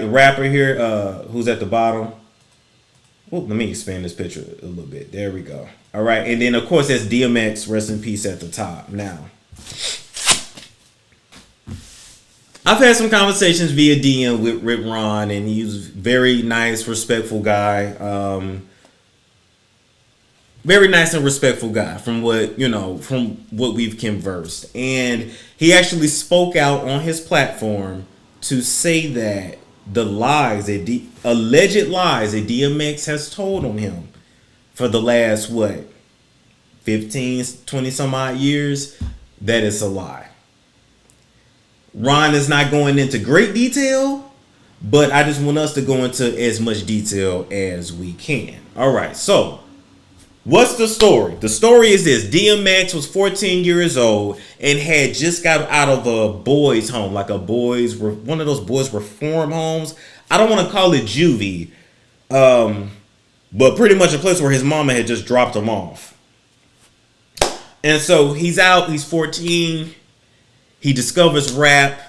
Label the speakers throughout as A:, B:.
A: rapper here, who's at the bottom. Oh, let me expand this picture a little bit. There we go. All right, and then of course that's DMX, rest in peace, at the top. Now, I've had some conversations via DM with Ron, and he was a very nice, respectful guy. Very nice and respectful guy from what we've conversed. And he actually spoke out on his platform to say that the lies, alleged lies that DMX has told on him for the last, 15, 20 some odd years, that is a lie. Ron is not going into great detail, but I just want us to go into as much detail as we can. All right, so what's the story? The story is this. DMX was 14 years old and had just got out of a boys' home, like one of those boys' reform homes. I don't want to call it juvie, but pretty much a place where his mama had just dropped him off. And so he's out, he's 14, he discovers rap,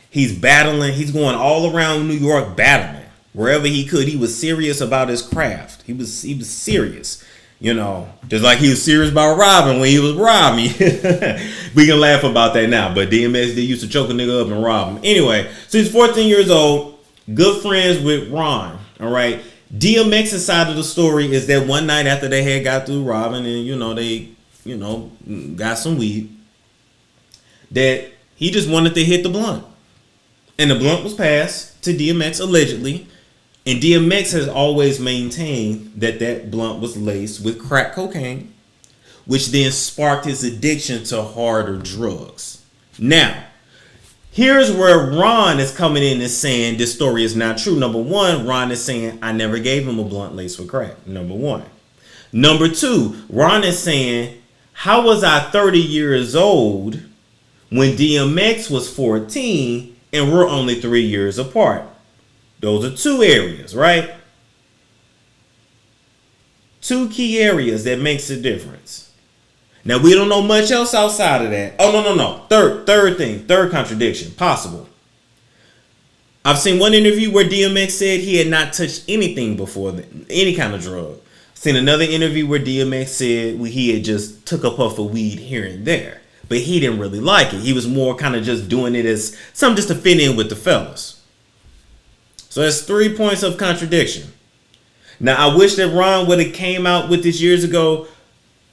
A: he's battling, he's going all around New York battling. Wherever he could, he was serious about his craft. He was serious. Just like he was serious about robbing when he was robbing. We can laugh about that now, but DMX did used to choke a nigga up and rob him. Anyway, so he's 14 years old, good friends with Ron. All right. DMX's side of the story is that one night after they had got through robbing and, they, got some weed, that he just wanted to hit the blunt. And the blunt was passed to DMX allegedly. And DMX has always maintained that blunt was laced with crack cocaine, which then sparked his addiction to harder drugs. Now, here's where Ron is coming in and saying this story is not true. Number one, Ron is saying, I never gave him a blunt laced with crack. Number one. Number two, Ron is saying, how was I 30 years old when DMX was 14 and we're only 3 years apart? Those are two areas, right? Two key areas that makes a difference. Now, we don't know much else outside of that. Oh, no. Third contradiction, possible. I've seen one interview where DMX said he had not touched anything before, any kind of drug. Seen another interview where DMX said he had just took a puff of weed here and there. But he didn't really like it. He was more kind of just doing it as something just to fit in with the fellas. So that's 3 points of contradiction. Now, I wish that Ron would have came out with this years ago.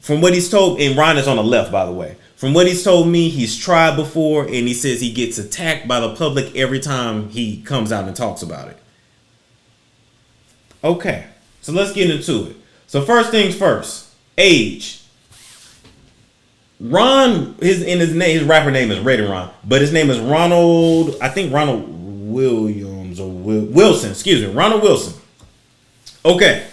A: From what he's told, and Ron is on the left, by the way. From what he's told me, he's tried before, and he says he gets attacked by the public every time he comes out and talks about it. Okay, so let's get into it. So first things first, age. Ron, his rapper name is Ready Ron, but his name is Ronald Williams or Wilson, Ronald Wilson. Okay.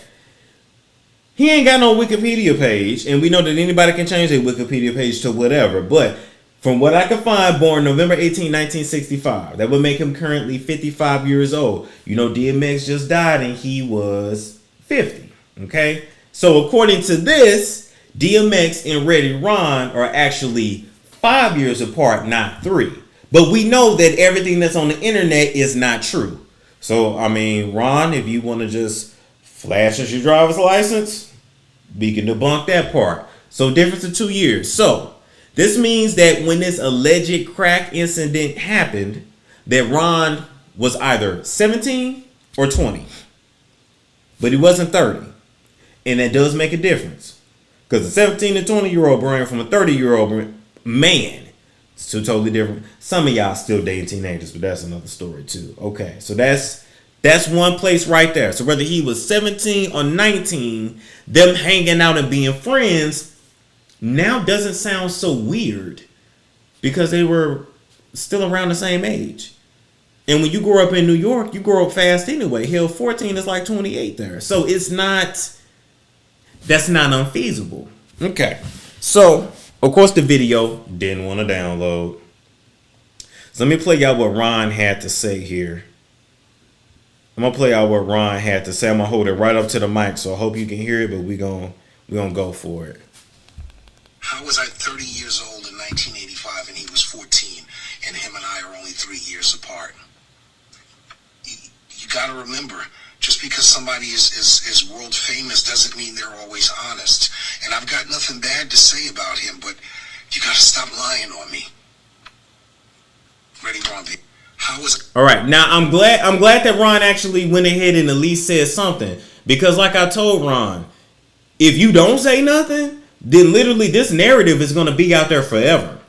A: He ain't got no Wikipedia page, and we know that anybody can change their Wikipedia page to whatever, but from what I can find, born November 18, 1965. That would make him currently 55 years old. DMX just died and he was 50, okay? So according to this, DMX and Ready Ron are actually 5 years apart, not 3. But we know that everything that's on the internet is not true. So, Ron, if you want to just flash us your driver's license, we can debunk that part. So, difference of 2 years. So, this means that when this alleged crack incident happened, that Ron was either 17 or 20. But he wasn't 30. And that does make a difference. Because a 17 to 20-year-old brain from a 30-year-old man, it's two totally different. Some of y'all still dating teenagers, but that's another story too. Okay, so that's one place right there. So whether he was 17 or 19, them hanging out and being friends now doesn't sound so weird because they were still around the same age. And when you grow up in New York, you grow up fast anyway. Hell, 14 is like 28 there. So that's not unfeasible. Okay, so of course, the video didn't want to download. So let me play y'all what Ron had to say here. I'm going to play out what Ron had to say. I'm going to hold it right up to the mic, so I hope you can hear it, but we're gonna go for it.
B: How was I 30 years old in 1985 and he was 14, and him and I are only 3 years apart? You gotta remember, just because somebody is world famous doesn't mean they're always honest. And I've got nothing bad to say about him, but you gotta stop lying on me. Ready, Ron? How was it?
A: All right, now I'm glad that Ron actually went ahead and at least said something, because like I told Ron, if you don't say nothing, then literally this narrative is going to be out there forever.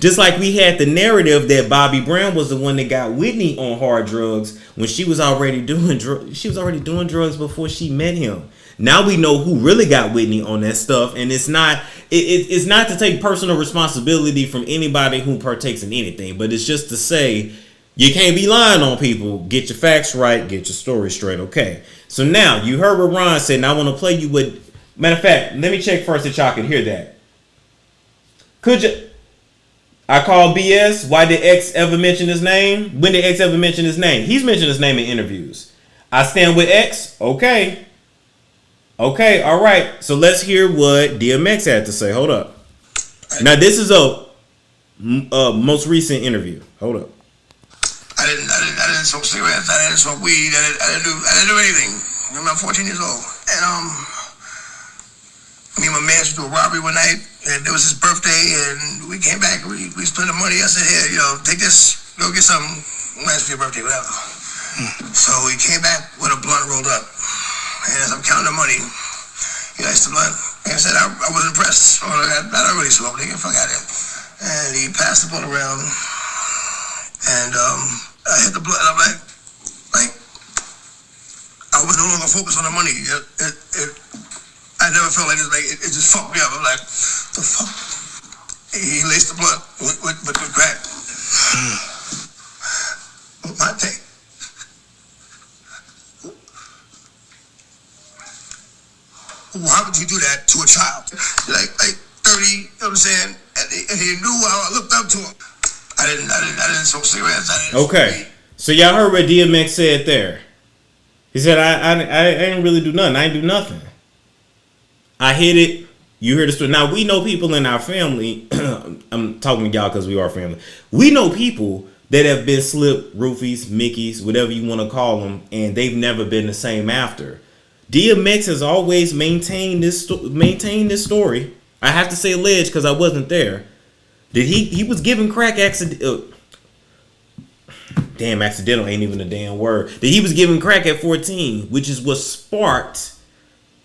A: Just like we had the narrative that Bobby Brown was the one that got Whitney on hard drugs when she was already doing drugs before she met him. Now we know who really got Whitney on that stuff, and it's not to take personal responsibility from anybody who partakes in anything, but it's just to say you can't be lying on people. Get your facts right, get your story straight. Okay, so now you heard what Ron said, and I want to play you with. Matter of fact, let me check first that y'all can hear that. Could you? I call BS. Why did X ever mention his name? When did X ever mention his name? He's mentioned his name in interviews. I stand with X. Okay. Okay, all right. So let's hear what DMX had to say. Hold up. Now this is a most recent interview. Hold up.
C: I didn't smoke cigarettes. I didn't smoke weed. I didn't do anything. I'm not 14 years old. And me and my man went to a robbery one night, and it was his birthday, and we came back. We split the money. I said, "Here, take this. Go get something nice for your birthday, whatever." So we came back with a blunt rolled up, and as I'm counting the money, he likes the blunt. And I said, I was impressed. I don't really smoke, nigga. Fuck out of here. And he passed the blunt around, and I hit the blunt, and I'm like, I was no longer focused on the money. I never felt like this. Like it just fucked me up. I'm like, the fuck? He laced the blunt with crack. My take. Why would you do that to a child? Like 30, you know what I'm saying? And he knew how I looked up to him. I didn't smoke cigarettes.
A: Okay. So y'all heard what DMX said there. He said, I didn't really do nothing. I didn't do nothing. I hit it. You hear the story. Now, we know people in our family. I'm talking to y'all because we are family. We know people that have been slipped roofies, Mickeys, whatever you want to call them, and they've never been the same after. DMX has always maintained this story. I have to say alleged because I wasn't there. That he was given crack accidental ain't even a damn word. That he was given crack at 14, which is what sparked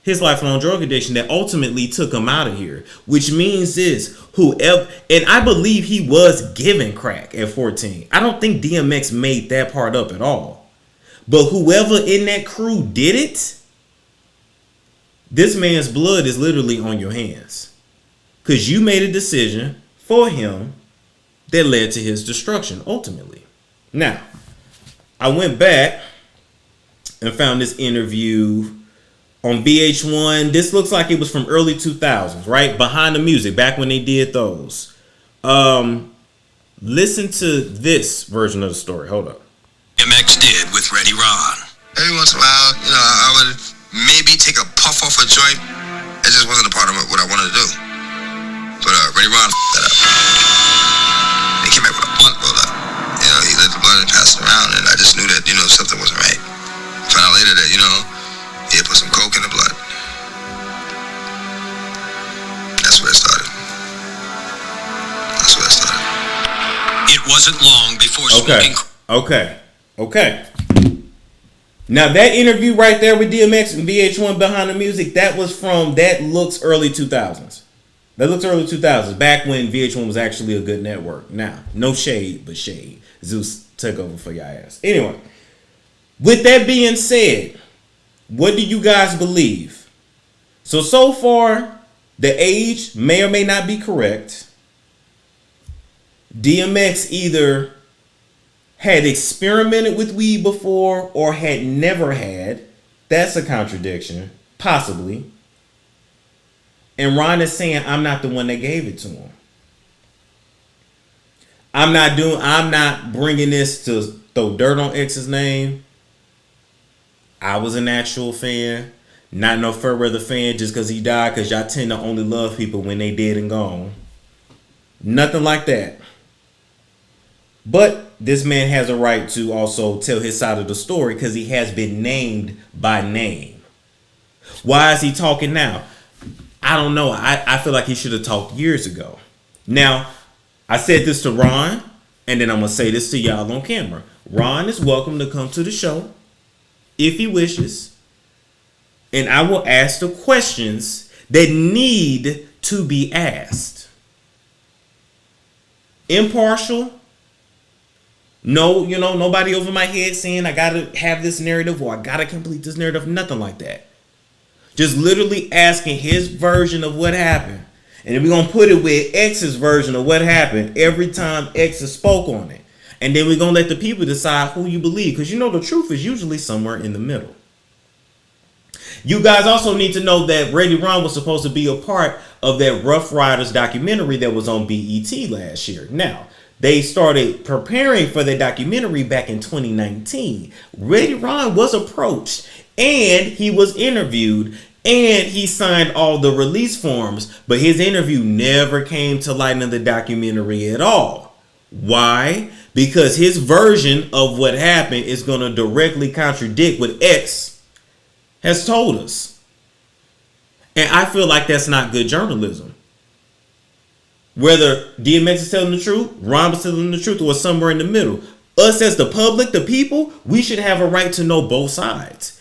A: his lifelong drug addiction that ultimately took him out of here. Which means whoever, and I believe he was given crack at 14. I don't think DMX made that part up at all. But whoever in that crew did it, this man's blood is literally on your hands. Because you made a decision for him that led to his destruction ultimately. Now, I went back and found this interview on VH1. This looks like it was from early 2000s, right? Behind the Music, back when they did those. Listen to this version of the story. Hold up.
C: DMX did with Ready Ron. Every once in a while, I would maybe take a puff off a joint. It just wasn't a part of what I wanted to do. But Ready Ron that up. He came back with a blunt rolled up. He lit the blunt and passed it around, and I just knew that, something wasn't right. Found out later that, he had put some coke in the blood. That's where it started. It wasn't long before smoking.
A: Okay. Now that interview right there with DMX and VH1 Behind the Music, that looks early 2000s. That looks early 2000s, back when VH1 was actually a good network. Now, no shade, but shade. Zeus took over for y'all ass. Anyway, with that being said, what do you guys believe? So far, the age may or may not be correct. DMX either had experimented with weed before or had never had. That's a contradiction, possibly. And Ron is saying, I'm not the one that gave it to him. I'm not bringing this to throw dirt on X's name. I was an actual fan, not no Fairweather fan just because he died, because y'all tend to only love people when they dead and gone. Nothing like that. But this man has a right to also tell his side of the story because he has been named by name. Why is he talking now? I don't know. I feel like he should have talked years ago. Now, I said this to Ron, and then I'm going to say this to y'all on camera. Ron is welcome to come to the show if he wishes. And I will ask the questions that need to be asked. Impartial. No, nobody over my head saying I got to have this narrative or I got to complete this narrative. Nothing like that. Just literally asking his version of what happened. And then we're going to put it with X's version of what happened every time X has spoke on it. And then we're going to let the people decide who you believe. Because the truth is usually somewhere in the middle. You guys also need to know that Brady Ron was supposed to be a part of that Rough Riders documentary that was on BET last year. Now, they started preparing for the documentary back in 2019. Brady Ron was approached and he was interviewed and he signed all the release forms, but his interview never came to light in the documentary at all. Why? Because his version of what happened is going to directly contradict what X has told us. And I feel like that's not good journalism. Whether DMX is telling the truth, Ron is telling the truth, or somewhere in the middle. Us as the public, the people, we should have a right to know both sides.